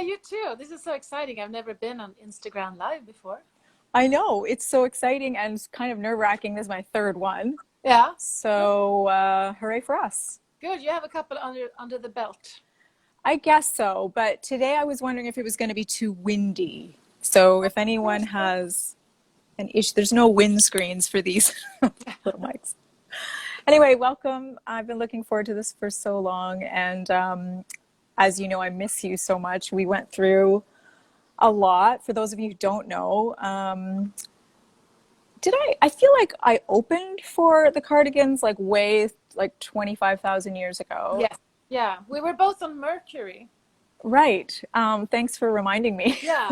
you too. This is so exciting. I've never been on Instagram Live before. I know it's so exciting and it's kind of nerve-wracking. This is my third one. Yeah. Good. So, hooray for us. Good. You have a couple under the belt. I guess so, but today I was wondering if it was going to be too windy. So if anyone has an issue, there's no wind screens for these little mics. Anyway, welcome. I've been looking forward to this for so long. And as you know, I miss you so much. We went through a lot. For those of you who don't know, I feel like I opened for the Cardigans like way like 25,000 years ago. Yes. Yeah. We were both on Mercury. Right. Thanks for reminding me. Yeah.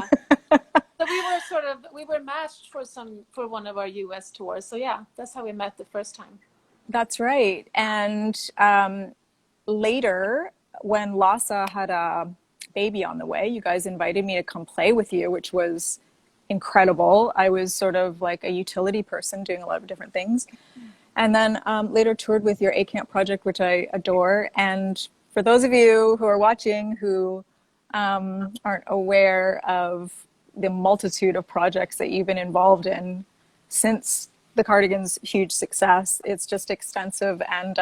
So we were matched for one of our US tours. So yeah, that's how we met the first time. That's right. And later, when Lhasa had a baby on the way, you guys invited me to come play with you, which was incredible. I was sort of like a utility person doing a lot of different things. And then later toured with your A Camp project, which I adore. And for those of you who are watching who aren't aware of the multitude of projects that you've been involved in since the Cardigans' huge success, it's just extensive. And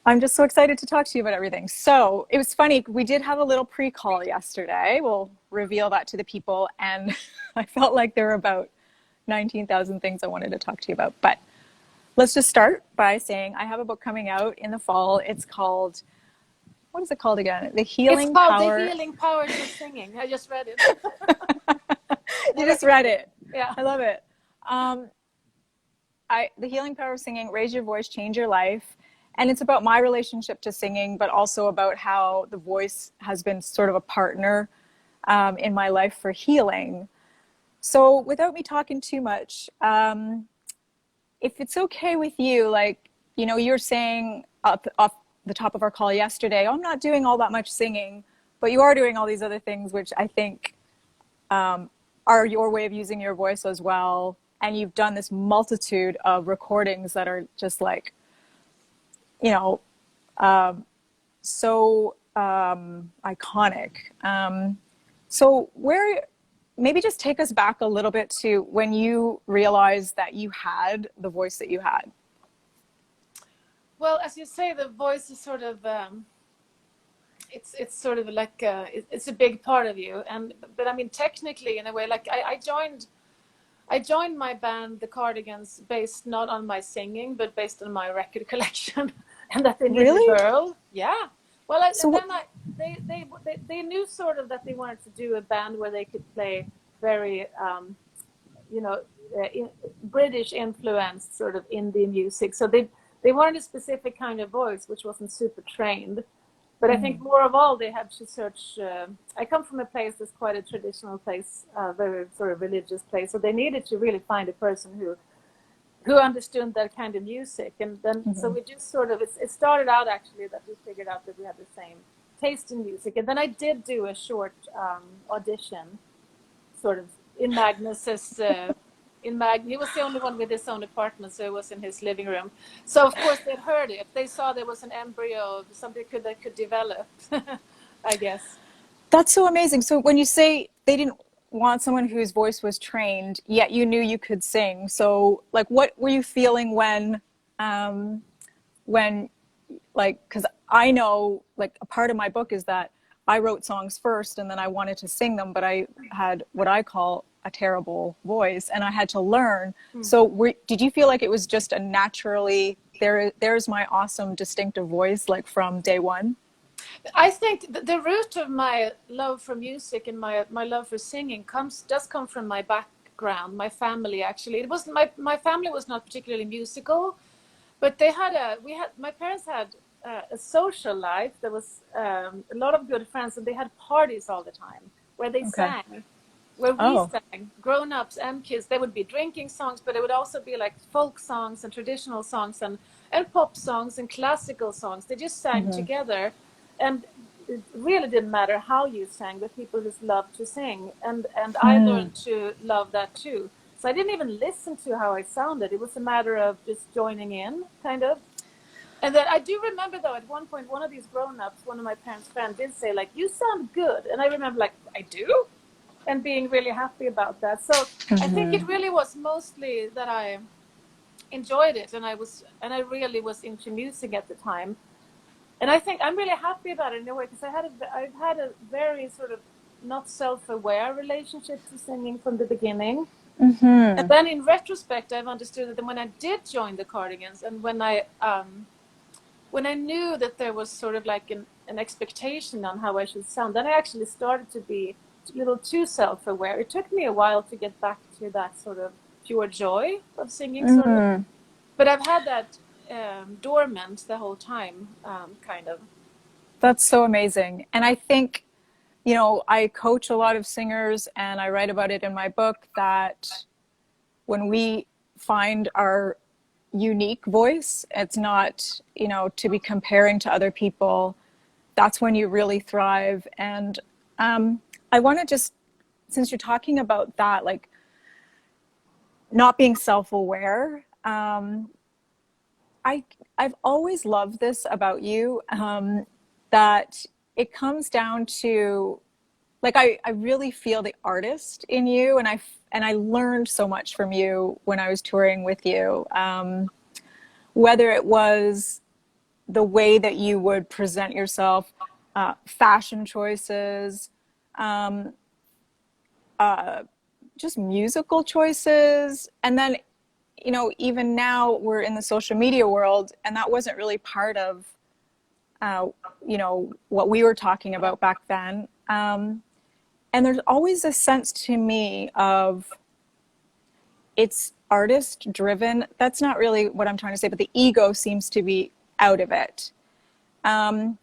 I'm just so excited to talk to you about everything. So it was funny. We did have a little pre-call yesterday. We'll reveal that to the people. And I felt like there were about 19,000 things I wanted to talk to you about. But let's just start by saying I have a book coming out in the fall. It's called, what is it called again? The Healing Power to Singing. I just read it. You just read it. Yeah. I love it. The Healing Power of Singing, Raise Your Voice, Change Your Life. And it's about my relationship to singing, but also about how the voice has been sort of a partner in my life for healing. So without me talking too much, if it's okay with you, like, you know, you're saying off the top of our call yesterday, I'm not doing all that much singing, but you are doing all these other things, which I think are your way of using your voice as well. And you've done this multitude of recordings that are just like, you know, so iconic. So maybe just take us back a little bit to when you realized that you had the voice that you had. Well, as you say, the voice is sort of, it's sort of like, it's a big part of you. But I mean, technically in a way, like I joined my band, the Cardigans, based not on my singing, but based on my record collection. And that they needed a girl. Yeah. Well, they knew sort of that they wanted to do a band where they could play very, British influenced sort of indie music. So they wanted a specific kind of voice, which wasn't super trained. But I think more of all, they had to search. I come from a place that's quite a traditional place, very sort of religious place. So they needed to really find a person who understood that kind of music. And then so we just sort of, it started out actually that we figured out that we had the same taste in music. And then I did do a short audition sort of in Magnus's he was the only one with his own apartment, so it was in his living room. So of course they'd heard it. They saw there was an embryo of something that could develop. I guess That's so amazing. So when you say they didn't want someone whose voice was trained, yet you knew you could sing. So like, what were you feeling when like, because I know like a part of my book is that I wrote songs first and then I wanted to sing them, but I had what I call a terrible voice and I had to learn. So did you feel like it was just a naturally, there's my awesome distinctive voice, like from day one? I think the root of my love for music and my love for singing does come from my background, my family. Actually, it wasn't my family was not particularly musical, but my parents had a social life. There was a lot of good friends, and they had parties all the time where they sang, where we sang, grown-ups and kids. They would be drinking songs, but it would also be like folk songs and traditional songs and pop songs and classical songs. They just sang together. And it really didn't matter how you sang, but people just loved to sing. And I learned to love that too. So I didn't even listen to how I sounded. It was a matter of just joining in, kind of. And then I do remember, though, at one point, one of these grown-ups, one of my parents' friends, did say, like, you sound good. And I remember, like, I do? And being really happy about that. So I think it really was mostly that I enjoyed it, and I really was into music at the time. And I think I'm really happy about it in a way, because I've had a very sort of not self-aware relationship to singing from the beginning. And then in retrospect, I've understood that when I did join the Cardigans, and when I knew that there was sort of like an expectation on how I should sound, then I actually started to be a little too self-aware. It took me a while to get back to that sort of pure joy of singing, sort of. But I've had that dormant the whole time, kind of. That's so amazing. And I think, you know, I coach a lot of singers and I write about it in my book that when we find our unique voice, it's not, you know, to be comparing to other people, that's when you really thrive. And I want to just, since you're talking about that, like not being self-aware, I've always loved this about you, that it comes down to, like, I really feel the artist in you, and I learned so much from you when I was touring with you, whether it was the way that you would present yourself, fashion choices, just musical choices, and then, you know, even now we're in the social media world, and that wasn't really part of, you know, what we were talking about back then. And there's always a sense to me of it's artist driven. That's not really what I'm trying to say, but the ego seems to be out of it. And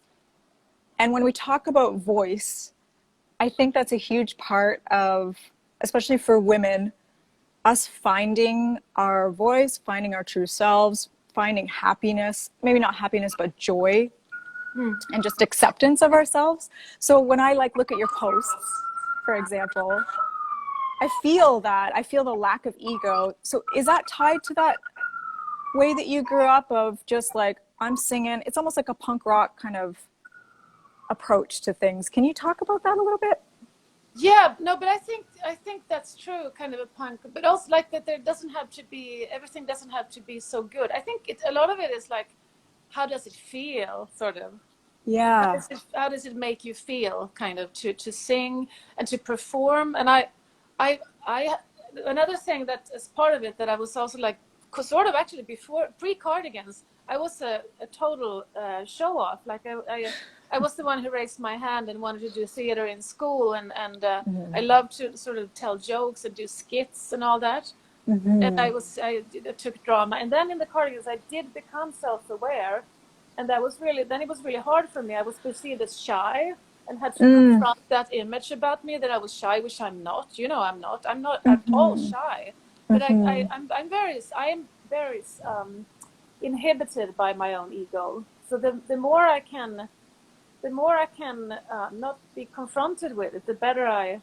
when we talk about voice, I think that's a huge part of, especially for women, us finding our voice, finding our true selves, finding happiness, maybe not happiness, but joy, and just acceptance of ourselves. So when I like look at your posts, for example, I feel the lack of ego. So is that tied to that way that you grew up of just like, I'm singing? It's almost like a punk rock kind of approach to things. Can you talk about that a little bit? Yeah, no, but I think that's true, kind of a punk, but also like that there doesn't have to be, everything doesn't have to be so good. I think a lot of it is like, how does it feel, sort of? Yeah. How does it make you feel, kind of, to sing and to perform? And I another thing that is part of it that I was also like, sort of actually before pre-Cardigans, I was a total show off. Like I was the one who raised my hand and wanted to do theater in school, and I loved to sort of tell jokes and do skits and all that. And I took drama, and then in the Cardigans I did become self-aware, and that was really, then it was really hard for me. I was perceived as shy and had to confront that image about me that I was shy, which I'm not. You know, I'm not at all shy, but I am very inhibited by my own ego. So the more I can not be confronted with it, the better I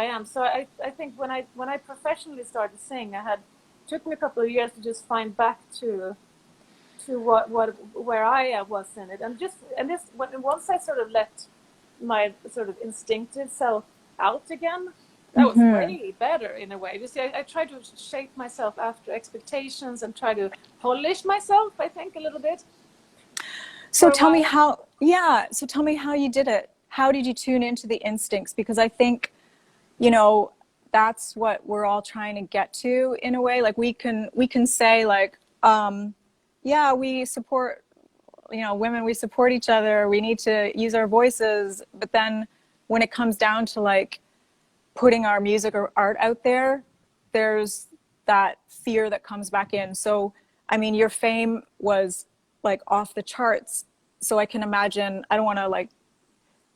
am. So I think when I professionally started singing, took me a couple of years to just find back to where I was in it, and once I sort of let my sort of instinctive self out again, that was way better in a way. You see, I try to shape myself after expectations and try to polish myself, I think, a little bit. So tell me how, yeah. So tell me how you did it. How did you tune into the instincts? Because I think, you know, that's what we're all trying to get to in a way. Like we can say like, yeah, we support, you know, women, we support each other. We need to use our voices. But then when it comes down to like putting our music or art out there, there's that fear that comes back in. So, I mean, your fame was like off the charts. So I can imagine, I don't want to like,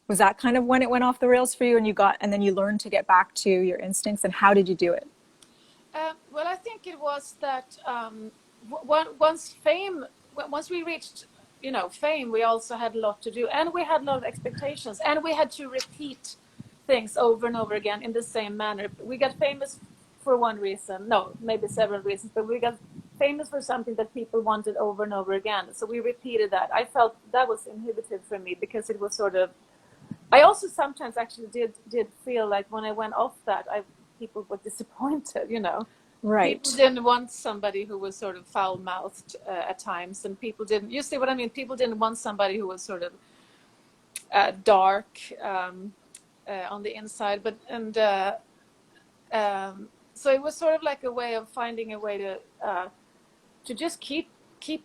was that kind of when it went off the rails for you and then you learned to get back to your instincts, and how did you do it? Well, I think it was that once we reached, you know, fame, we also had a lot to do, and we had a lot of expectations, and we had to repeat things over and over again in the same manner. We got famous for one reason, no, maybe several reasons, but we got famous for something that people wanted over and over again. So we repeated that. I felt that was inhibitive for me because it was sort of. I also sometimes actually did feel like when I went off that, people were disappointed. You know, Right. people didn't want somebody who was sort of foul-mouthed at times, and people didn't. You see what I mean? People didn't want somebody who was sort of dark on the inside, but so it was sort of like a way of finding a way to just keep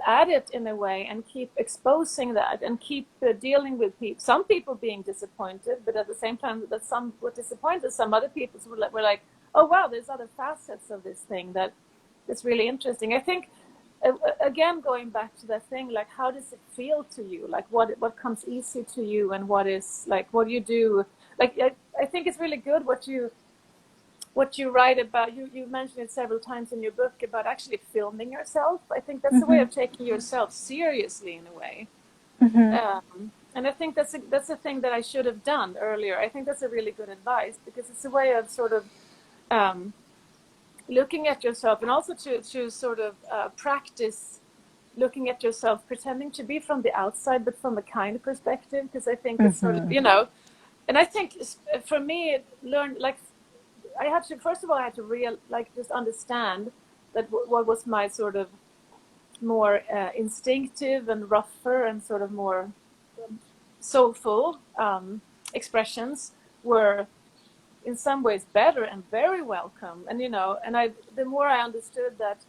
at it in a way and keep exposing that and keep dealing with people. Some people being disappointed, but at the same time that some were disappointed. Some other people were like, oh wow, there's other facets of this thing that is really interesting. I think again, going back to that thing, like how does it feel to you? Like what comes easy to you, and what is like what you do. Like I think it's really good what you write about. You mentioned it several times in your book about actually filming yourself. I think that's a way of taking yourself seriously in a way. And I think that's a thing that I should have done earlier. I think that's a really good advice because it's a way of sort of looking at yourself, and also to sort of practice looking at yourself, pretending to be from the outside, but from a kind perspective. Because I think it's sort of, you know, and I think for me, I had to, first of all, I had to just understand that what was my sort of more instinctive and rougher and sort of more soulful expressions were in some ways better and very welcome. And, you know, and the more I understood that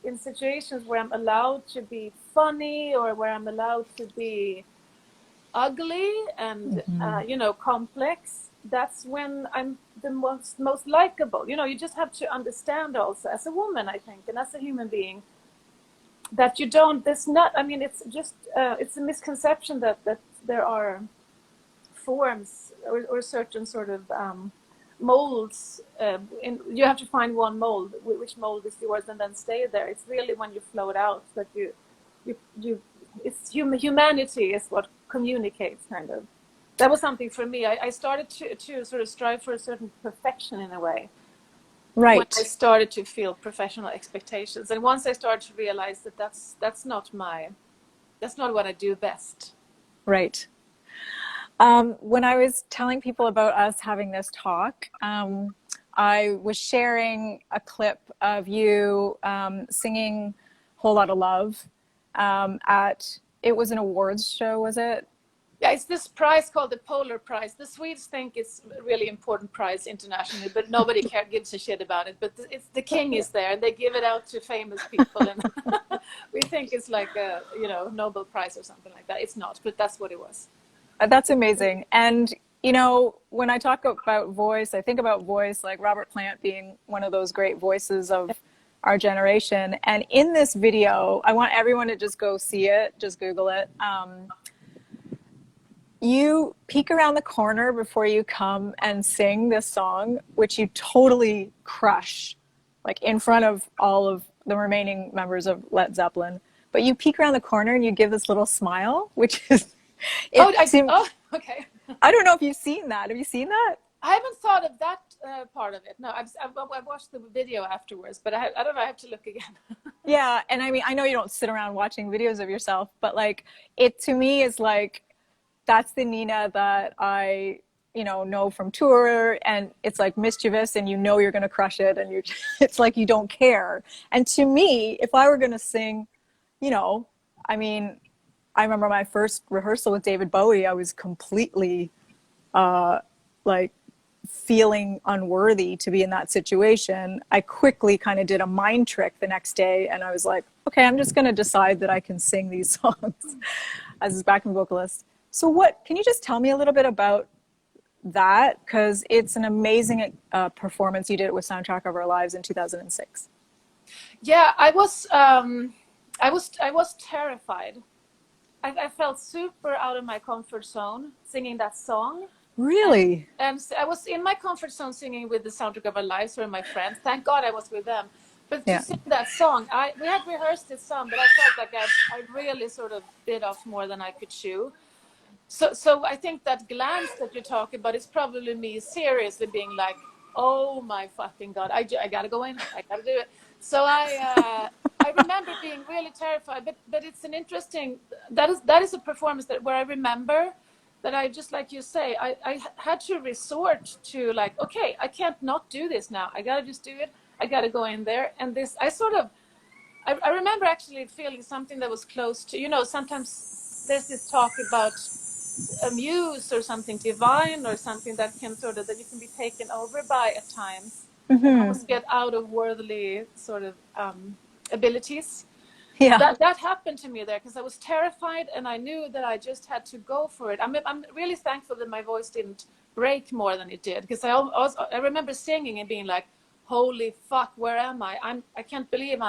in situations where I'm allowed to be funny or where I'm allowed to be ugly and, you know, complex, that's when I'm the most likable. You know, you just have to understand also as a woman, I think, and as a human being, that you don't, there's not, I mean, it's just, it's a misconception that there are forms or certain sort of molds. You have to find one mold, which mold is yours, and then stay there. It's really when you float out that you it's humanity is what communicates, kind of. That was something for me. I started to sort of strive for a certain perfection in a way. Right. When I started to feel professional expectations, and once I started to realize that that's not what I do best. Right. When I was telling people about us having this talk, I was sharing a clip of you singing "Whole Lotta Love" it was an awards show, was it? Yeah, it's this prize called the Polar Prize. The Swedes think it's a really important prize internationally, but nobody gives a shit about it. But the king is there, and they give it out to famous people, and we think it's like a Nobel Prize or something like that. It's not, but that's what it was. That's amazing. And you know, when I talk about voice, I think about voice like Robert Plant being one of those great voices of our generation. And in this video, I want everyone to just go see it, just Google it. You peek around the corner before you come and sing this song, which you totally crush, like in front of all of the remaining members of Led Zeppelin. But you peek around the corner and you give this little smile, which is... okay. I don't know if you've seen that. Have you seen that? I haven't thought of that part of it. No, I've watched the video afterwards, but I don't know. I have to look again. Yeah, and I mean, I know you don't sit around watching videos of yourself, but like it to me is like, that's the Nina that I, know from tour, and it's like mischievous, and you're going to crush it, and it's like you don't care. And to me, if I were going to sing, I mean, I remember my first rehearsal with David Bowie, I was completely like feeling unworthy to be in that situation. I quickly kind of did a mind trick the next day, and I was like, okay, I'm just going to decide that I can sing these songs as a backing vocalist. So can you just tell me a little bit about that? Because it's an amazing performance. You did it with Soundtrack of Our Lives in 2006. Yeah, I was terrified. I felt super out of my comfort zone singing that song. Really? And I was in my comfort zone singing with the Soundtrack of Our Lives, who are my friends. Thank God I was with them. But to sing that song, we had rehearsed this song, but I felt like I really sort of bit off more than I could chew. So I think that glance that you talk about is probably me seriously being like, oh my fucking God, I gotta go in, I gotta do it. So I I remember being really terrified, but it's an interesting, that is a performance where I remember that I, just like you say, I had to resort to like, okay, I can't not do this now. I got to just do it. I got to go in there. And this, I remember actually feeling something that was close to, sometimes there's this talk about a muse or something divine or something that can that you can be taken over by at times, and almost get out of worldly abilities. Yeah. That happened to me there because I was terrified, and I knew that I just had to go for it. I'm really thankful that my voice didn't break more than it did, because I remember singing and being like, holy fuck, where am I? I can't believe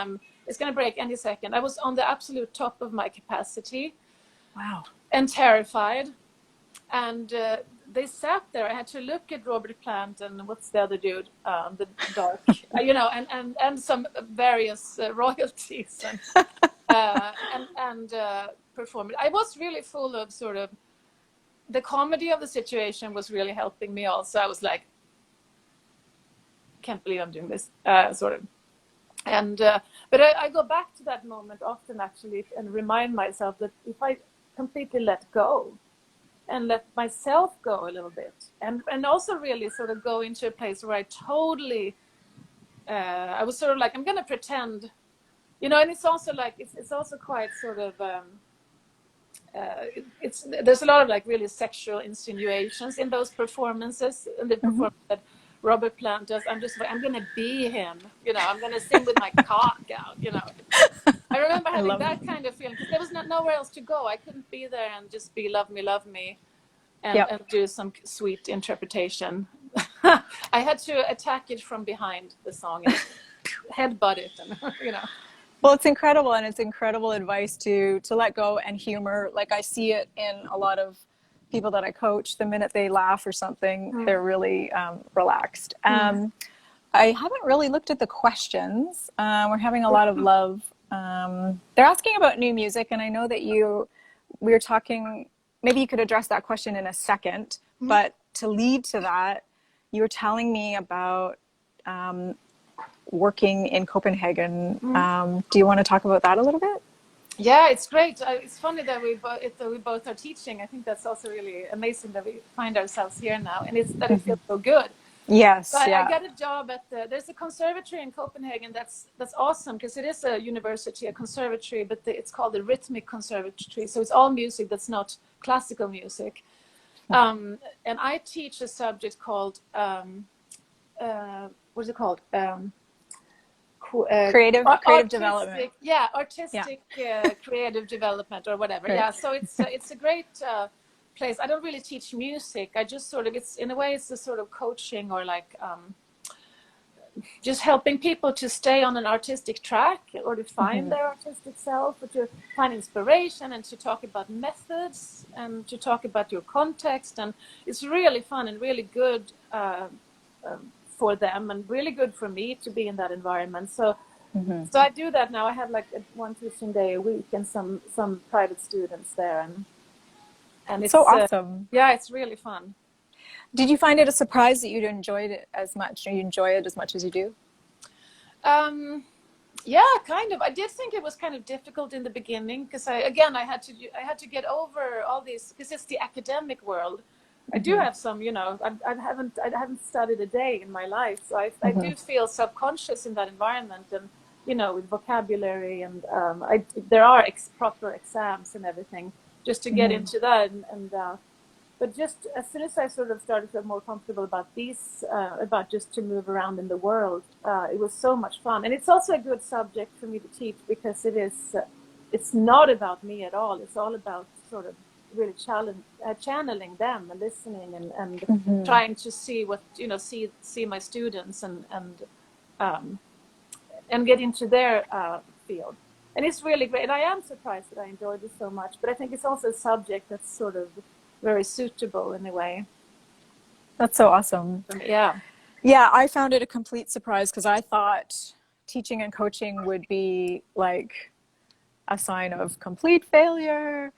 it's going to break any second. I was on the absolute top of my capacity. Wow. And terrified. And they sat there. I had to look at Robert Plant and what's the other dude, the dark, and some various royalties and performing. I was really full of the comedy of the situation was really helping me also. I was like, can't believe I'm doing this, And but I go back to that moment often actually and remind myself that if I completely let go and let myself go a little bit, and also really go into a place where I totally I was like, I'm gonna pretend, and it's also like it's also quite there's a lot of like really sexual insinuations in those performances, and the performance that Robert Plant does. I'm gonna be him, I'm gonna sing with my cock out, I remember having that kind of feeling because there was nowhere else to go. I couldn't be there and just be love me, and do some sweet interpretation. I had to attack it from behind the song and headbutt it, and Well, it's incredible, and it's incredible advice to let go and humor. Like I see it in a lot of people that I coach. The minute they laugh or something, they're really relaxed. I haven't really looked at the questions. We're having a lot of love. They're asking about new music, and I know that we were talking, maybe you could address that question in a second, but to lead to that, you were telling me about working in Copenhagen. Do you want to talk about that a little bit? Yeah, it's great. It's funny that we both are teaching. I think that's also really amazing that we find ourselves here now, and it feels so good. Yes, so yeah. I got a job at there's a conservatory in Copenhagen that's awesome, because it is a university, a conservatory, but it's called the Rhythmic Conservatory. So it's all music that's not classical music. And I teach a subject called what is it called? Creative development. Yeah, artistic creative development or whatever. Right. Yeah, so it's a great place. I don't really teach music. I just it's in a way it's a sort of coaching, or like just helping people to stay on an artistic track, or to find their artistic self, or to find inspiration, and to talk about methods, and to talk about your context. And it's really fun and really good for them, and really good for me to be in that environment. So I do that now. I have like one teaching day a week, and some private students there, and it's so awesome. Yeah, it's really fun. Did you find it a surprise that you enjoyed it as much, or you enjoy it as much as you do? Yeah, kind of. I did think it was kind of difficult in the beginning, because I had to get over all these, because it's the academic world. I do have some, I haven't studied a day in my life, so I do feel subconscious in that environment, and with vocabulary, and there are proper exams and everything just to get into that, and but just as soon as I started to feel more comfortable about about just to move around in the world, it was so much fun. And it's also a good subject for me to teach, because it's not about me at all. It's all about really channeling them and listening, and trying to see what see my students, and get into their field. And it's really great. And I am surprised that I enjoyed it so much, but I think it's also a subject that's very suitable in a way. That's so awesome. Yeah, I found it a complete surprise, because I thought teaching and coaching would be like a sign of complete failure.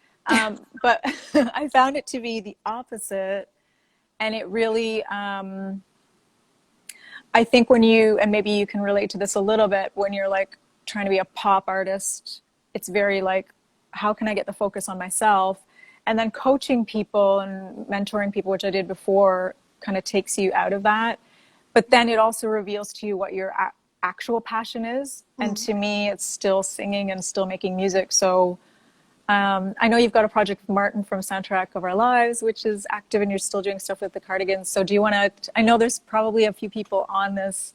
But I found it to be the opposite. And it really, I think when and maybe you can relate to this a little bit, when you're like trying to be a pop artist, it's very like, how can I get the focus on myself? And then coaching people and mentoring people, which I did before, kind of takes you out of that. But then it also reveals to you what your actual passion is. And to me, it's still singing and still making music. So I know you've got a project with Martin from Soundtrack of Our Lives, which is active, and you're still doing stuff with the Cardigans. So do you want to, I know there's probably a few people on this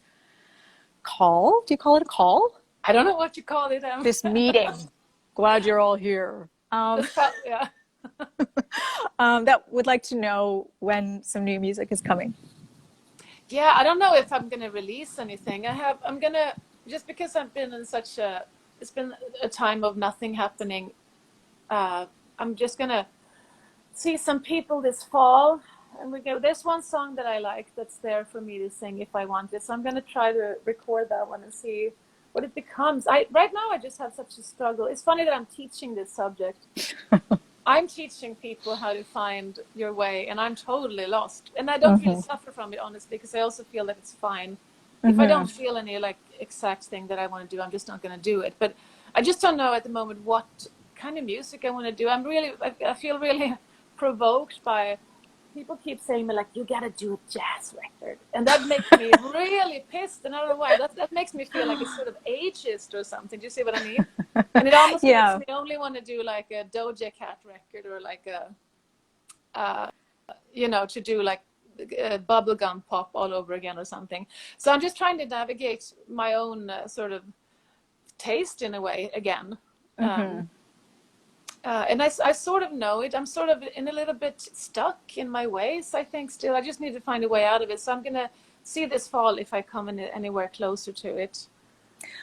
call. Do you call it a call? I don't know what you call it. This meeting. Glad you're all here. Yeah. That would like to know when some new music is coming. Yeah, I don't know if I'm going to release anything. Just because I've been in it's been a time of nothing happening. I'm just going to see some people this fall. And there's one song that I like that's there for me to sing if I want it. So I'm going to try to record that one and see what it becomes. Right now I just have such a struggle. It's funny that I'm teaching this subject. I'm teaching people how to find your way, and I'm totally lost. And I don't really suffer from it, honestly, because I also feel that it's fine. If I don't feel any like exact thing that I want to do, I'm just not going to do it. But I just don't know at the moment what kind of music I want to do. I feel really provoked by people keep saying me like, you got to do a jazz record. And that makes me really pissed. And I don't know why. That makes me feel like it's sort of ageist or something. Do you see what I mean? And it almost makes me only want to do like a Doja Cat record or like to do like bubblegum pop all over again or something. So I'm just trying to navigate my own sort of taste in a way again. And I sort of know it. I'm sort of in a little bit stuck in my ways, I think, still. I just need to find a way out of it. So I'm going to see this fall if I come anywhere closer to it.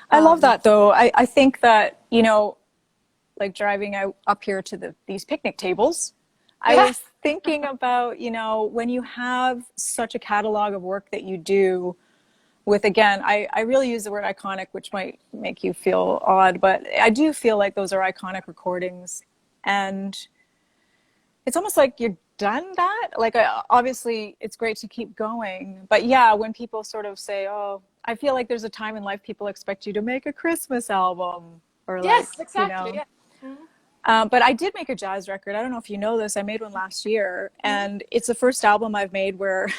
I love that, though. I think that, like driving out up here to these picnic tables, I was thinking about, when you have such a catalog of work that you do with, again, I really use the word iconic, which might make you feel odd, but I do feel like those are iconic recordings. And it's almost like you're done that. Like, obviously, it's great to keep going. But yeah, when people sort of say, oh, I feel like there's a time in life people expect you to make a Christmas album. Or like, yes, exactly. Yeah. But I did make a jazz record. I don't know if you know this. I made one last year. And it's the first album I've made where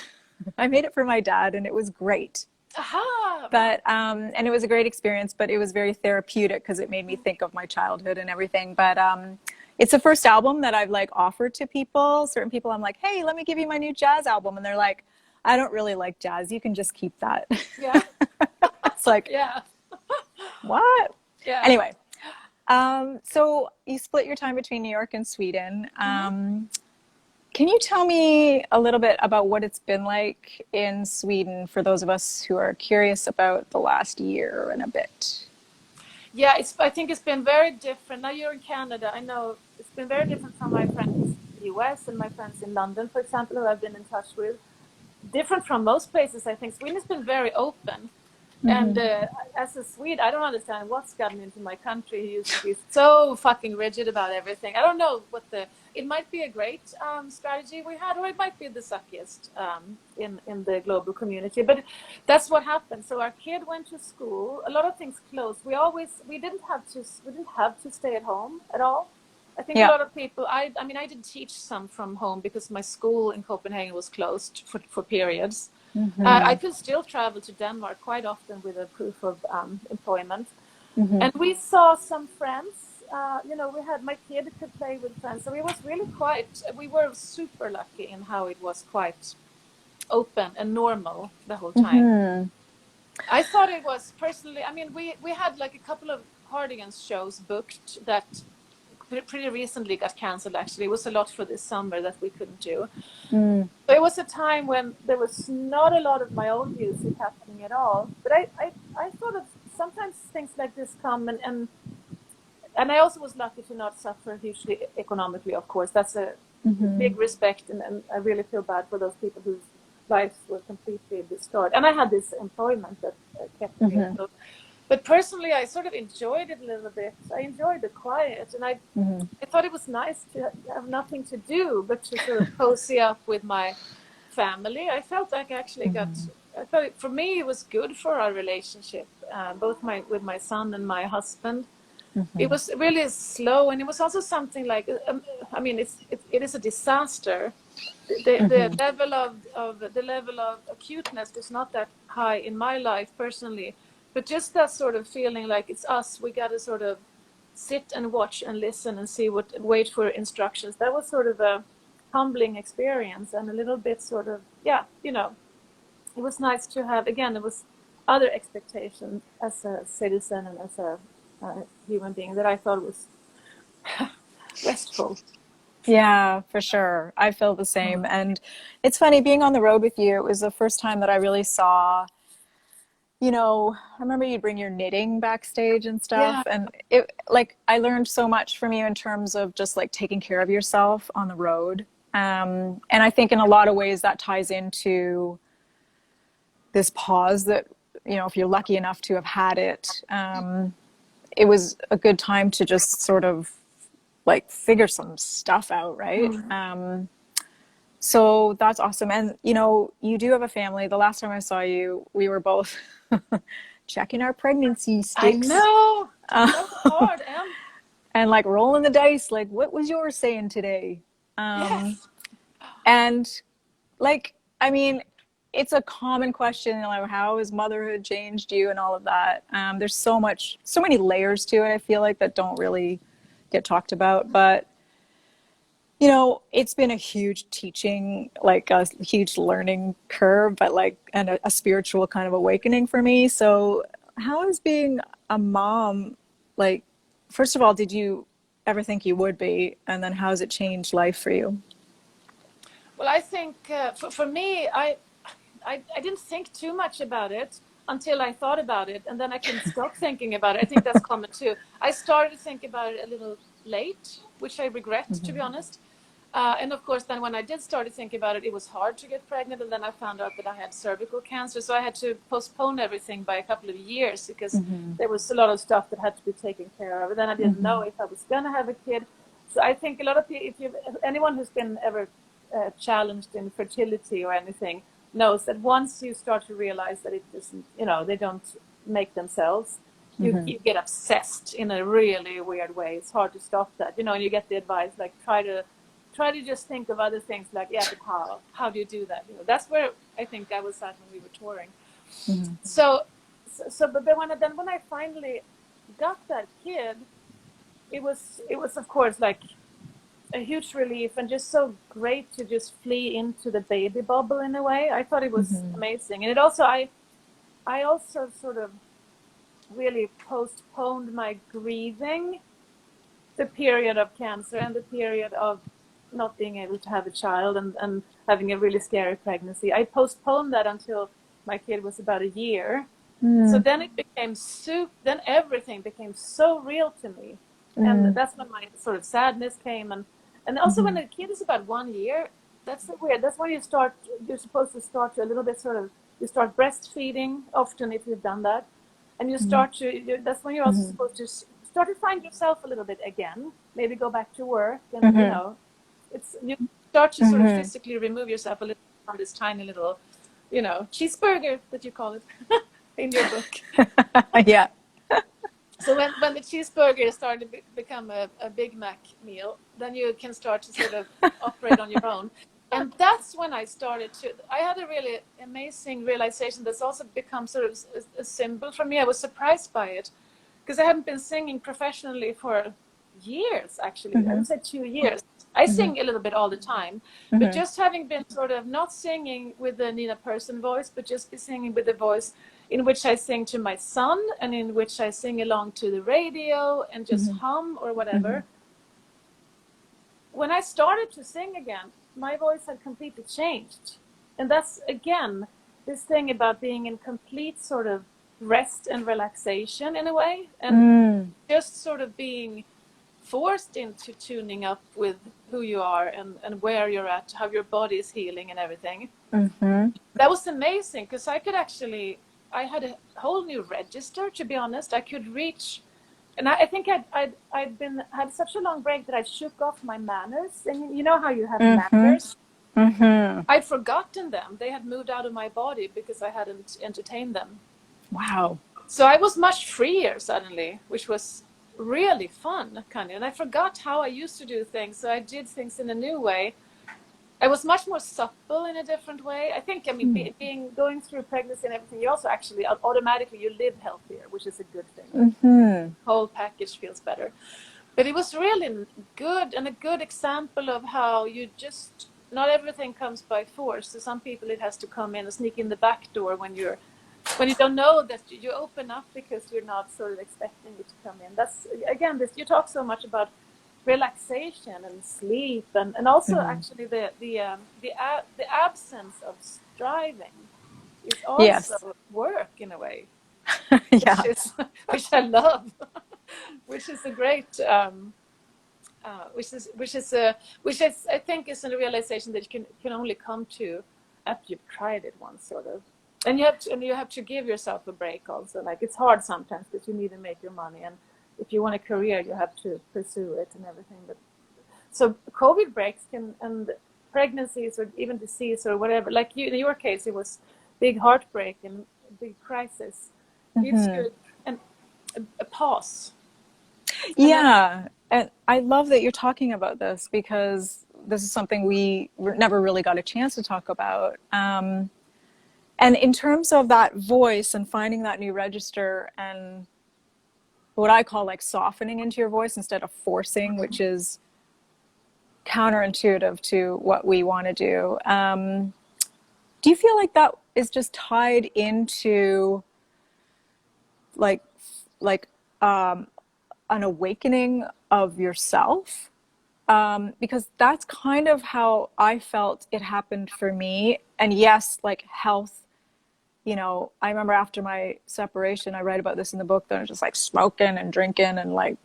I made it for my dad, and it was great. Aha! But and it was a great experience, but it was very therapeutic because it made me think of my childhood and everything. But it's the first album that I've like offered to people. Certain people, I'm like, hey, let me give you my new jazz album. And they're like, I don't really like jazz. You can just keep that. Yeah. It's like, yeah. What? Yeah. Anyway, so you split your time between New York and Sweden. Can you tell me a little bit about what it's been like in Sweden for those of us who are curious about the last year and a bit? Yeah, I think it's been very different. Now you're in Canada. I know it's been very different from my friends in the US and my friends in London, for example, who I've been in touch with. Different from most places, I think. Sweden has been very open. And as a Swede, I don't understand what's gotten into my country. He used to be so fucking rigid about everything. I don't know it might be a great strategy we had, or it might be the suckiest in the global community. But that's what happened. So our kid went to school. A lot of things closed. We didn't have to stay at home at all. I think a lot of people. I did teach some from home because my school in Copenhagen was closed for periods. I could still travel to Denmark quite often with a proof of employment. And we saw some friends. My kid could play with friends. So it was really we were super lucky in how it was quite open and normal the whole time. I thought it was personally, we had like a couple of Cardigans shows booked that pretty recently got cancelled, actually. It was a lot for this summer that we couldn't do. So it was a time when there was not a lot of my own music happening at all. But I thought of sometimes things like this come and I also was lucky to not suffer hugely economically, of course. That's a big respect, and I really feel bad for those people whose lives were completely destroyed. And I had this employment that kept me afloat. But personally, I sort of enjoyed it a little bit. I enjoyed the quiet, and I thought it was nice to have nothing to do but to sort of cozy up with my family. I felt like I actually I thought for me it was good for our relationship. both with my son and my husband. It was really slow, and it was also something like, I mean, it is a disaster. The level of acuteness was not that high in my life personally, but just that sort of feeling like it's us. We got to sort of sit and watch and listen and wait for instructions. That was sort of a humbling experience, and a little bit sort of, it was nice to have, again, it was other expectations as a citizen and as a human being that I thought was restful. Yeah, for sure. I feel the same. And it's funny being on the road with you. It was the first time that I really saw, I remember you'd bring your knitting backstage and stuff. Yeah. And I learned so much from you in terms of just like taking care of yourself on the road. And I think in a lot of ways that ties into this pause that, if you're lucky enough to have had it, it was a good time to just sort of like figure some stuff out, right? So that's awesome. And you do have a family. The last time I saw you, we were both checking our pregnancy sticks. I know. That's hard, Em. And like rolling the dice, like what was yours saying today? Yes. And like, I mean, it's a common question, like how has motherhood changed you and all of that. There's so many layers to it, I feel like, that don't really get talked about. But it's been a huge teaching, like a huge learning curve, but and a spiritual kind of awakening for me. So how is being a mom, like, first of all, did you ever think you would be? And then how has it changed life for you? Well, I think for me, I didn't think too much about it until I thought about it, and then I couldn't stop thinking about it. I think that's common too. I started to think about it a little late, which I regret, to be honest. And of course, then when I did start to think about it, it was hard to get pregnant, and then I found out that I had cervical cancer, so I had to postpone everything by a couple of years because there was a lot of stuff that had to be taken care of. And then I didn't know if I was going to have a kid. So I think a lot of people, anyone who's been ever challenged in fertility or anything, knows that once you start to realize that it doesn't, they don't make themselves, you get obsessed in a really weird way. It's hard to stop that, and you get the advice like try to just think of other things, like, yeah, but how do you do that? That's where I think I was at when we were touring. But when I finally got that kid, it was of course like a huge relief, and just so great to just flee into the baby bubble in a way. I thought it was amazing. And it also, I also sort of really postponed my grieving the period of cancer and the period of not being able to have a child and having a really scary pregnancy. I postponed that until my kid was about a year. So then it became then everything became so real to me. And that's when my sort of sadness came. And also when a kid is about 1 year, that's so weird. That's when you're supposed to start to a little bit you start breastfeeding often if you've done that. And you start that's when you're also supposed to start to find yourself a little bit again, maybe go back to work. And, you start to sort of physically remove yourself a little from this tiny little, cheeseburger that you call it in your book. Yeah. So when the cheeseburger started to become a Big Mac meal, then you can start to sort of operate on your own. And that's when I had a really amazing realization that's also become sort of a symbol for me. I was surprised by it because I hadn't been singing professionally for years, actually. I would say 2 years. I sing a little bit all the time, but just having been sort of not singing with the Nina Persson voice, but just be singing with the voice in which I sing to my son and in which I sing along to the radio and just hum or whatever. When I started to sing again, my voice had completely changed. And that's, again, this thing about being in complete sort of rest and relaxation in a way, and just sort of being forced into tuning up with who you are and where you're at, how your body is healing and everything. That was amazing because I had a whole new register, to be honest. I could reach, and I think I'd had such a long break that I shook off my manners. And you know how you have manners? I'd forgotten them. They had moved out of my body because I hadn't entertained them. Wow. So I was much freer suddenly, which was really fun, kind of. And I forgot how I used to do things, so I did things in a new way. I was much more supple in a different way. I think, I mean, being going through pregnancy and everything, you also actually automatically you live healthier, which is a good thing. Mm-hmm. Whole package feels better. But it was really good and a good example of how you just, not everything comes by force. So some people it has to come in and sneak in the back door when you don't know that you open up because you're not sort of expecting it to come in. That's again, this you talk so much about relaxation and sleep and also actually the absence of striving is Yes. also work in a way, Yeah. which I love, which is a great which is I think is a realization that you can only come to after you've tried it once, sort of. And you have to give yourself a break also. Like it's hard sometimes because you need to make your money, and if you want a career, you have to pursue it and everything. But so COVID breaks can and pregnancies or even disease or whatever. Like you, in your case, it was big heartbreak and big crisis. It's good and a pause. Yeah. And I love that you're talking about this because this is something we never really got a chance to talk about. And in terms of that voice and finding that new register and what I call like softening into your voice instead of forcing, which is counterintuitive to what we want to do. Do you feel like that is just tied into like like an awakening of yourself? Because that's kind of how I felt it happened for me. And yes, like health, you know, I remember after my separation, I write about this in the book, that I was just like smoking and drinking and like,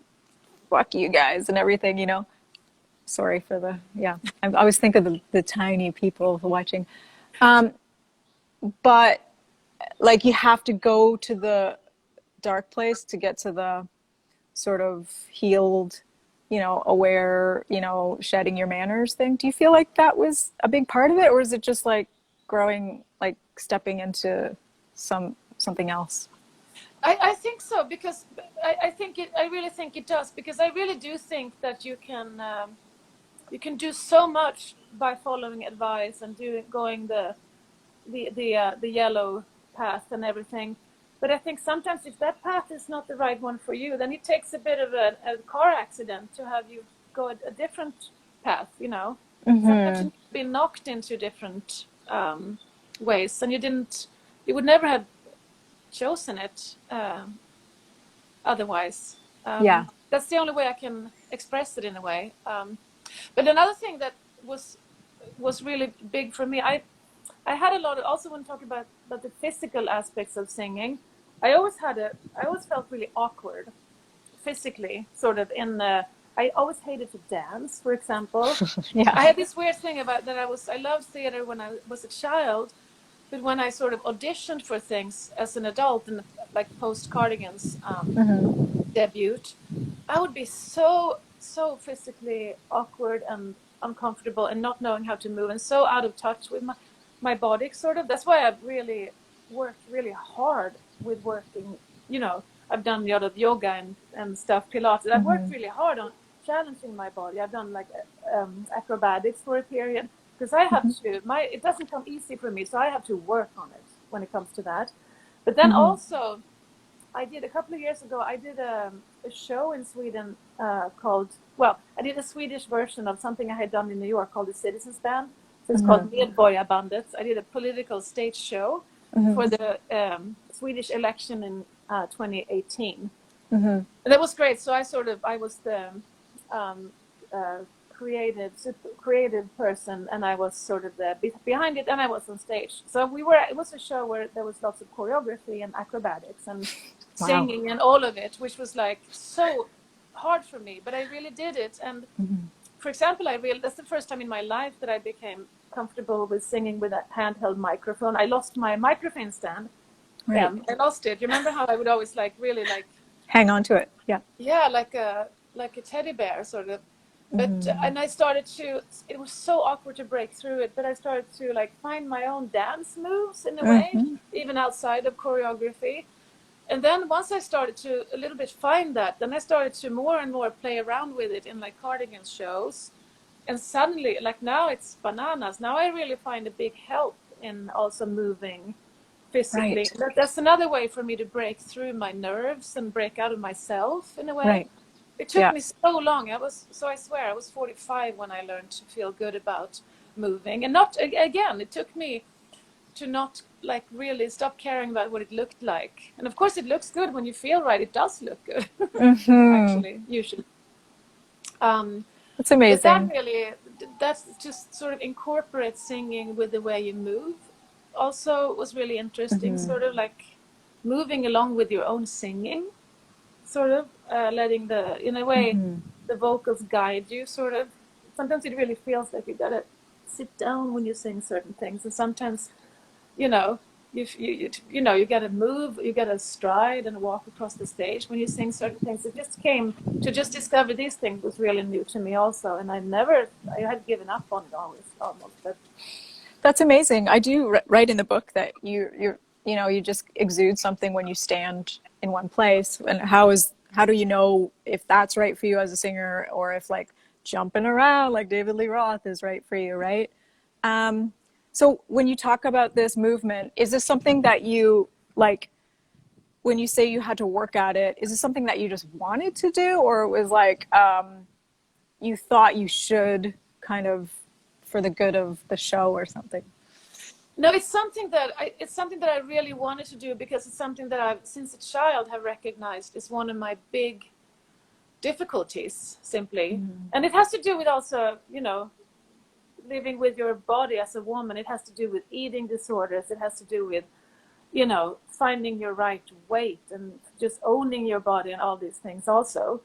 fuck you guys and everything, you know. Sorry for the, yeah. I always think of the tiny people watching. But like you have to go to the dark place to get to the sort of healed, you know, aware, you know, shedding your manners thing. Do you feel like that was a big part of it, or is it just like growing, like stepping into something else? I think so because I really think it does because I really do think that you can do so much by following advice and going the yellow path and everything. But I think sometimes if that path is not the right one for you, then it takes a bit of a car accident to have you go a different path. You know, sometimes you've been knocked into different ways, and you would never have chosen it otherwise. Yeah. That's the only way I can express it in a way. But another thing that was really big for me, I had a lot of, also when talking about the physical aspects of singing, I always felt really awkward physically, sort of I always hated to dance, for example. Yeah. I had this weird thing about that I loved theater when I was a child, but when I sort of auditioned for things as an adult and like post Cardigans debut, I would be so physically awkward and uncomfortable and not knowing how to move and so out of touch with my body, sort of. That's why I've really worked really hard with working, you know, I've done a lot of yoga and stuff, Pilates. I've worked really hard on challenging my body. I've done like acrobatics for a period because I have to, it doesn't come easy for me, so I have to work on it when it comes to that. But then also, I did a couple of years ago, I did a show in Sweden called, well, I did a Swedish version of something I had done in New York called the Citizens Band. So it's called Medborgarbandet. I did a political stage show for the Swedish election in 2018. And that was great. So I was the creative person, and I was sort of the behind it, and I was on stage. So it was a show where there was lots of choreography and acrobatics and singing and all of it, which was like so hard for me, but I really did it. And for example, that's the first time in my life that I became comfortable with singing with a handheld microphone. I lost my microphone stand. Right. I lost it. You remember how I would always like really like Hang on to it. Yeah. Yeah, like a teddy bear sort of. But and I started to. It was so awkward to break through it, but I started to like find my own dance moves in a way, even outside of choreography. And then once I started to a little bit find that, then I started to more and more play around with it in like cardigan shows. And suddenly, like now it's bananas. Now I really find a big help in also moving physically. Right. That's another way for me to break through my nerves and break out of myself in a way. Right. It took Yeah. me so long. I swear, I was 45 when I learned to feel good about moving. And not, again, it took me to not like really stop caring about what it looked like. And of course it looks good when you feel right. It does look good, actually, usually. That's But that amazing. really, that's just sort of incorporate singing with the way you move. Also was really interesting, sort of like moving along with your own singing, sort of letting in a way, the vocals guide you, sort of. Sometimes it really feels like you gotta sit down when you sing certain things, and sometimes, you know, you gotta move, you gotta stride and walk across the stage when you sing certain things. It just came to just discover these things was really new to me also, and I had given up on it almost, but. That's amazing. I do write in the book that you just exude something when you stand in one place. And how do you know if that's right for you as a singer, or if like jumping around like David Lee Roth is right for you, right? So when you talk about this movement, is this something that you like, when you say you had to work at it, is this something that you just wanted to do, or it was like you thought you should kind of for the good of the show or something? No, it's something that I really wanted to do, because it's something that I've since a child have recognized is one of my big difficulties, simply. And it has to do with also, living with your body as a woman. It has to do with eating disorders. It has to do with, finding your right weight and just owning your body and all these things also.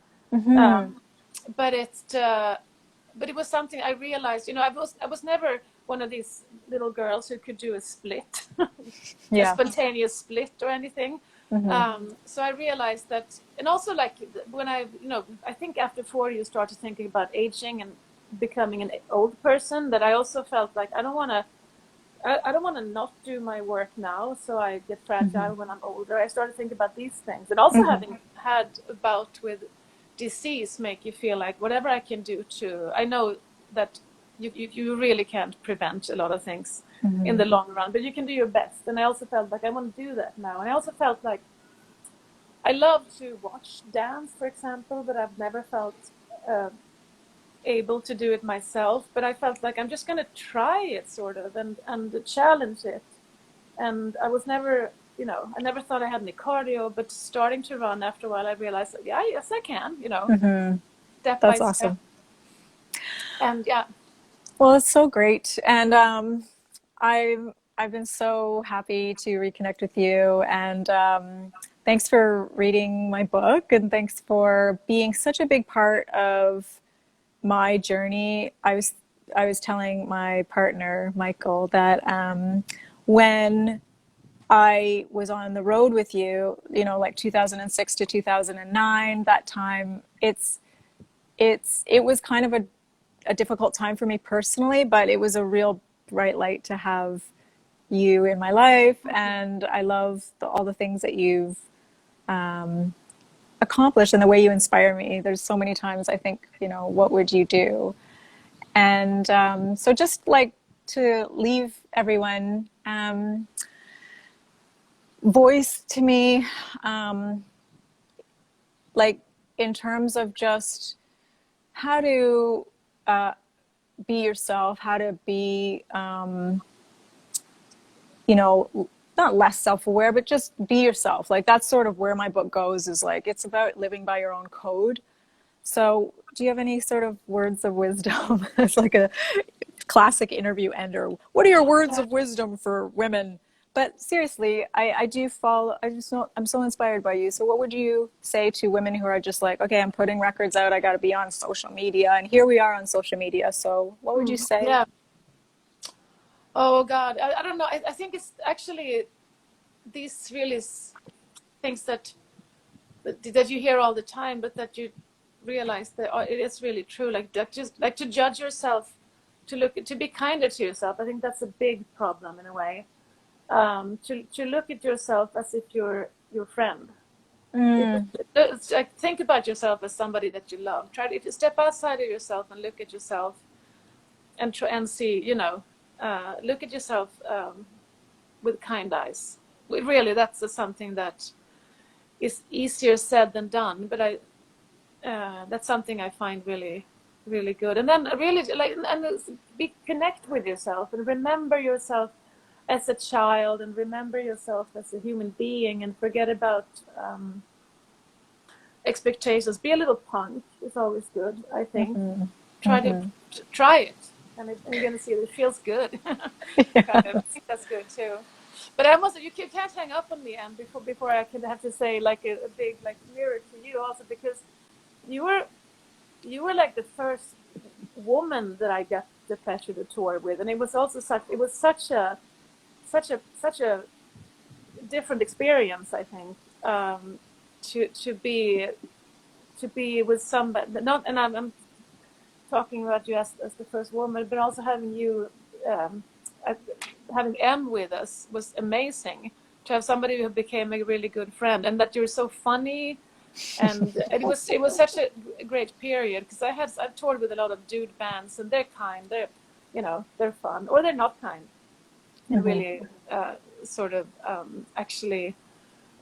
But but it was something I realized, I was never one of these little girls who could do a split, a spontaneous split or anything. So I realized that, and also like when I think after 40 you start to thinking about aging and becoming an old person, that I also felt like I don't want to not do my work now, so I get fragile when I'm older. I started thinking about these things, and also having had a bout with disease make you feel like whatever I can do I know that you really can't prevent a lot of things in the long run, but you can do your best. And I also felt like I want to do that now. And I also felt like I love to watch dance, for example, but I've never felt able to do it myself. But I felt like I'm just going to try it, sort of, and challenge it. And I was never, I never thought I had any cardio, but starting to run after a while, I realized, yes, I can, step by That's step. awesome. And yeah. Well, it's so great. And I've been so happy to reconnect with you. And thanks for reading my book, and thanks for being such a big part of my journey. I was telling my partner, Michael, that when I was on the road with you, like 2006 to 2009, that time, it was kind of a difficult time for me personally, but it was a real bright light to have you in my life. And I love all the things that you've accomplished and the way you inspire me. There's so many times I think, what would you do? And so just like to leave everyone, voice to me, like in terms of just how to be yourself, how to be, not less self-aware, but just be yourself. Like that's sort of where my book goes, is like, it's about living by your own code. So do you have any sort of words of wisdom? It's like a classic interview ender. What are your words of wisdom for women? But seriously, I do follow, I'm so inspired by you. So what would you say to women who are just like, okay, I'm putting records out, I got to be on social media, and here we are on social media. So what would you say? Yeah. Oh God, I don't know. I think it's actually these really things that you hear all the time, but that you realize that it is really true. Like that, just like to judge yourself, to be kinder to yourself. I think that's a big problem in a way. To look at yourself as if you're, your friend. Mm. It's like, think about yourself as somebody that you love. Try to, if you step outside of yourself and look at yourself and try and see, look at yourself with kind eyes. Really, that's something that is easier said than done. But that's something I find really, really good. And then really connect with yourself and remember yourself as a child and remember yourself as a human being and forget about expectations. Be a little punk. It's always good, I think. Mm-hmm. Try it, and you're gonna see it feels good. Kind of. I think that's good too. But you can't hang up on me, Anne, before I can have to say like a big like mirror to you also, because you were like the first woman that I got the pleasure to tour with, and it was such a different experience, I think, to be with somebody. Not, and I'm talking about you as the first woman, but also having you, having Emm with us was amazing. To have somebody who became a really good friend, and that you're so funny, and it was such a great period, because I've toured with a lot of dude bands, and they're kind, they're fun, or they're not kind, and really sort of actually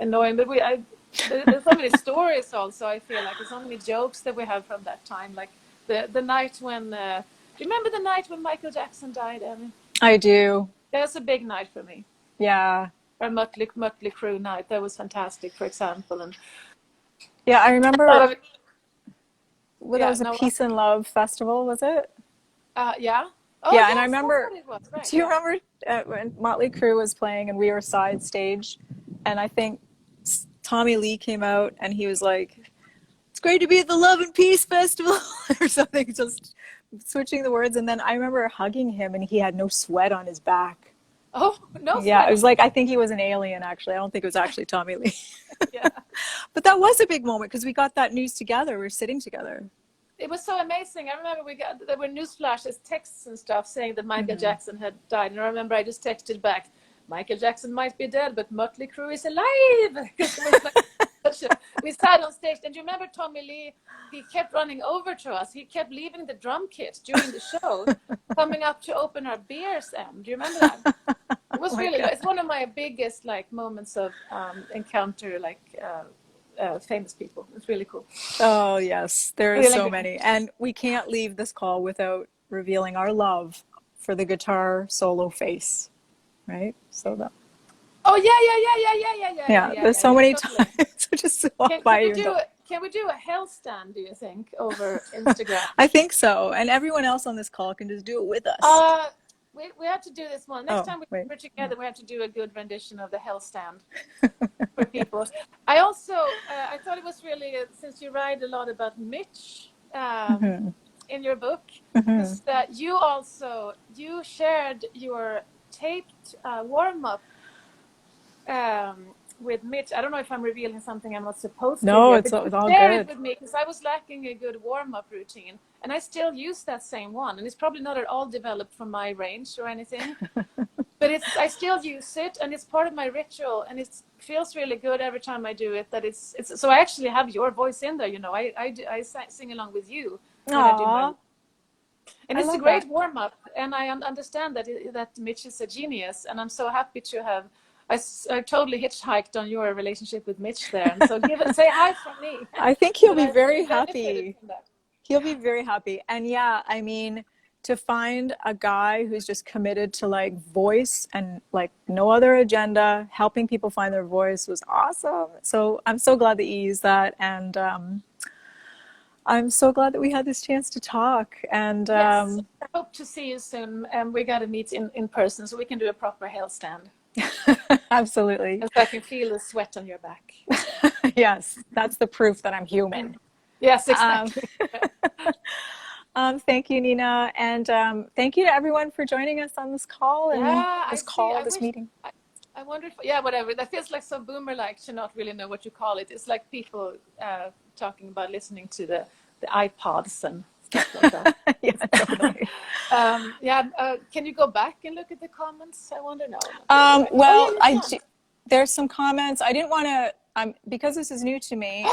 annoying. But there's so many stories also. I feel like there's so many jokes that we have from that time, like the night when. Do you remember the night when Michael Jackson died, Evan? I do. That was a big night for me. Yeah. Or Mötley Crüe night. That was fantastic, for example. And yeah, I remember. That was a no, Peace and Love festival, was it? Yeah. Oh, yeah, yes, and I remember. Right, do you remember when Motley Crue was playing and we were side stage, and I think Tommy Lee came out and he was like, "It's great to be at the Love and Peace Festival," or something, just switching the words. And then I remember hugging him, and he had no sweat on his back. Oh, no sweat. Yeah, it was like, I think he was an alien, actually. I don't think it was actually Tommy Lee. Yeah. But that was a big moment, because we got that news together. We were sitting together. It was so amazing. I remember there were news flashes, texts and stuff saying that Michael Jackson had died. And I remember I just texted back, Michael Jackson might be dead, but Mötley Crüe is alive. It was like we sat on stage, and you remember Tommy Lee, he kept running over to us. He kept leaving the drum kit during the show, coming up to open our beers. Do you remember that? It was it's one of my biggest moments of encounter, famous people. It's really cool. Oh, yes. There are so many. And we can't leave this call without revealing our love for the guitar solo face, right? So that. Oh, yeah. Yeah, there's so many times. So just walk by you. Can we do a hell stand, do you think, over Instagram? I think so. And everyone else on this call can just do it with us. We have to do this one. Next time we're together, we have to do a good rendition of the hell stand for people. I also, I thought it was really, since you write a lot about Mitch in your book, is that you shared your taped warm-up with Mitch. I don't know if I'm revealing something I'm not supposed to. No, it's all good. Share it with me, because I was lacking a good warm-up routine, and I still use that same one, and it's probably not at all developed from my range or anything, but I still use it, and it's part of my ritual, and it feels really good every time I do it. That it's so I actually have your voice in there. I sing along with you when I do my. And it's a great warm-up, and I understand that Mitch is a genius, and I'm so happy to have. I totally hitchhiked on your relationship with Mitch there, and so say hi from me. I think he'll be very happy. He'll be very happy. And yeah, I mean, to find a guy who's just committed to voice and no other agenda, helping people find their voice was awesome. So I'm so glad that you used that, and I'm so glad that we had this chance to talk. And yes, I hope to see you soon, and we got to meet in person so we can do a proper hell stand. Absolutely. So I can feel the sweat on your back. Yes, that's the proof that I'm human. Yes, exactly. Thank you, Nina, and thank you to everyone for joining us on this call and this meeting. I wonder if, whatever. That feels like so boomer-like to not really know what you call it. It's like people talking about listening to the iPods and stuff like that. Yeah, totally. Can you go back and look at the comments? I wonder now. There's some comments. I didn't want to because this is new to me.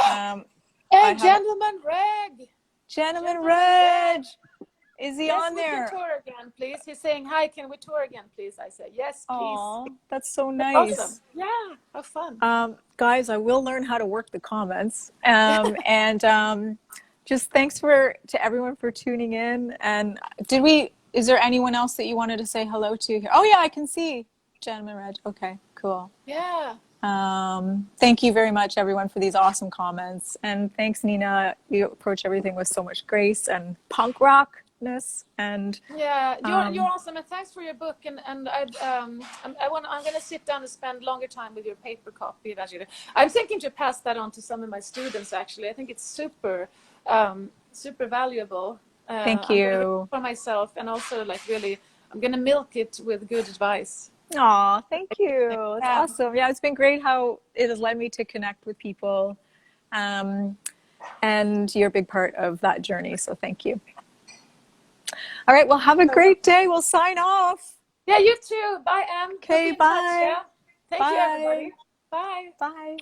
Hey, Gentleman Reg! Gentleman Reg! Is he yes, on there? Yes, we can tour again, please. He's saying, hi, can we tour again, please? I said, yes, please. Oh, that's so nice. Awesome. Yeah, how fun. Guys, I will learn how to work the comments. And just thanks to everyone for tuning in. And is there anyone else that you wanted to say hello to here? Oh yeah, I can see Gentleman Reg. Okay, cool. Yeah. Thank you very much, everyone, for these awesome comments. And thanks, Nina. You approach everything with so much grace and punk rockness. And yeah, you're awesome. And thanks for your book. And I'm going to sit down and spend longer time with your paper copy. I'm thinking to pass that on to some of my students. Actually, I think it's super valuable. Thank you. For myself, and also really, I'm going to milk it with good advice. Aw, thank you. It's awesome. Yeah, it's been great how it has led me to connect with people. And you're a big part of that journey. So thank you. All right. Well, have a great day. We'll sign off. Yeah, you too. Bye, Em. Okay, bye. Thank you, everybody. Bye. Bye.